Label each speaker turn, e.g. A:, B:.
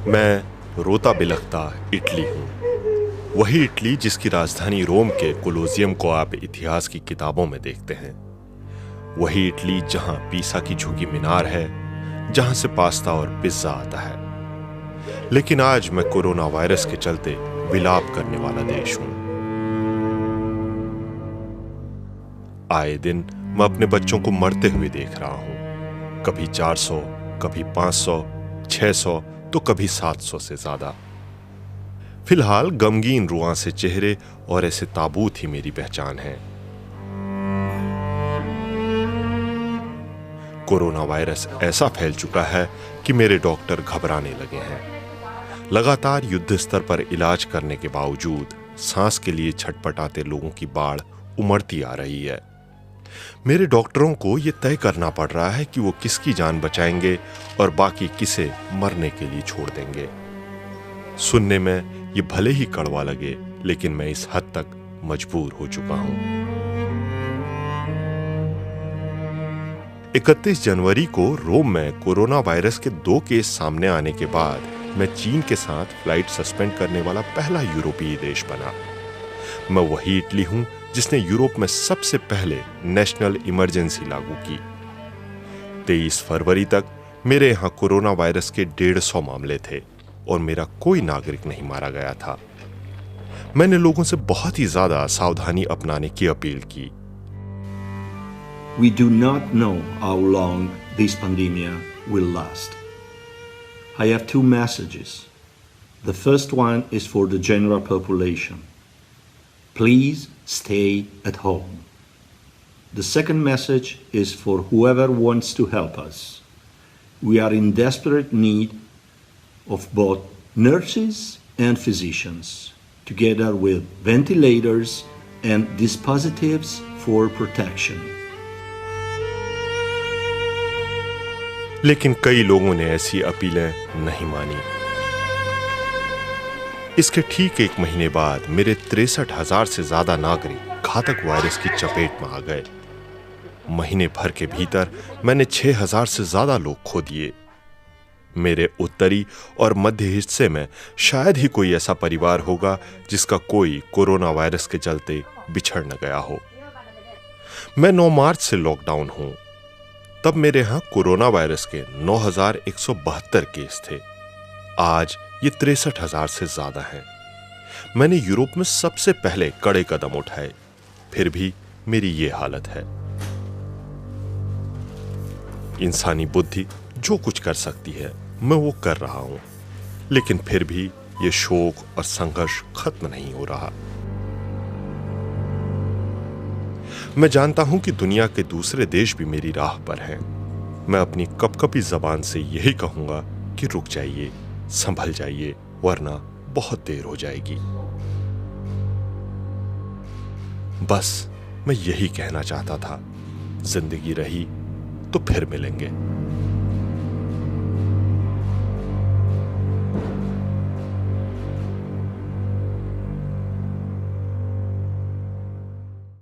A: मैं रोता बिलखता इटली हूँ। वही इटली जिसकी राजधानी रोम के कोलोसियम को आप इतिहास की किताबों में देखते हैं। वही इटली जहां पीसा की झुकी मीनार है, जहां से पास्ता और पिज्जा आता है। लेकिन आज मैं कोरोना वायरस के चलते विलाप करने वाला देश हूं। आए दिन मैं अपने बच्चों को मरते हुए देख रहा हूं। कभी 400, कभी 500, 600 तो कभी 700 से ज्यादा। फिलहाल गमगीन रुआं से चेहरे और ऐसे ताबूत ही मेरी पहचान है। कोरोना वायरस ऐसा फैल चुका है कि मेरे डॉक्टर घबराने लगे हैं। लगातार युद्ध स्तर पर इलाज करने के बावजूद सांस के लिए छटपटाते लोगों की बाढ़ उमड़ती आ रही है। मेरे डॉक्टरों को यह तय करना पड़ रहा है कि वो किसकी जान बचाएंगे और बाकी किसे मरने के लिए छोड़ देंगे। सुनने में ये भले ही कड़वा लगे, लेकिन मैं इस हद तक मजबूर हो चुका हूं। 31 जनवरी को रोम में कोरोना वायरस के 2 केस सामने आने के बाद मैं चीन के साथ फ्लाइट सस्पेंड करने वाला पहला यूरोपीय देश बना। मैं वही इटली हूं जिसने यूरोप में सबसे पहले नेशनल इमरजेंसी लागू की। 23 फरवरी तक मेरे यहां कोरोना वायरस के 150 मामले थे और मेरा कोई नागरिक नहीं मारा गया था। मैंने लोगों से बहुत ही ज्यादा सावधानी अपनाने की अपील की।
B: We do not know how long this pandemic will last. I have 2 messages. The first one is for the general population. Please stay at home. The second message is for whoever wants to help us. We are in desperate need of both nurses and physicians, together with ventilators and dispositives for protection.
A: लेकिन कई लोगों ने ऐसी अपीलें नहीं मानी। इसके ठीक 1 महीने बाद मेरे 63,000 से ज्यादा नागरिक घातक वायरस की चपेट में आ गए। महीने भर के भीतर मैंने 6,000 से ज्यादा लोग खो दिए। मेरे उत्तरी और मध्य हिस्से में शायद ही कोई ऐसा परिवार होगा जिसका कोई कोरोना वायरस के चलते बिछड़ न गया हो। मैं 9 मार्च से लॉकडाउन हूं। तब मेरे यहां कोरोना वायरस के 9,172 केस थे। आज ये 63,000 से ज्यादा हैं। मैंने यूरोप में सबसे पहले कड़े कदम उठाए, फिर भी मेरी ये हालत है। इंसानी बुद्धि जो कुछ कर सकती है मैं वो कर रहा हूं, लेकिन फिर भी ये शोक और संघर्ष खत्म नहीं हो रहा। मैं जानता हूं कि दुनिया के दूसरे देश भी मेरी राह पर हैं। मैं अपनी कपकपी जबान से यही कहूंगा कि रुक जाइए, संभल जाइए, वरना बहुत देर हो जाएगी। बस मैं यही कहना चाहता था। जिंदगी रही तो फिर मिलेंगे।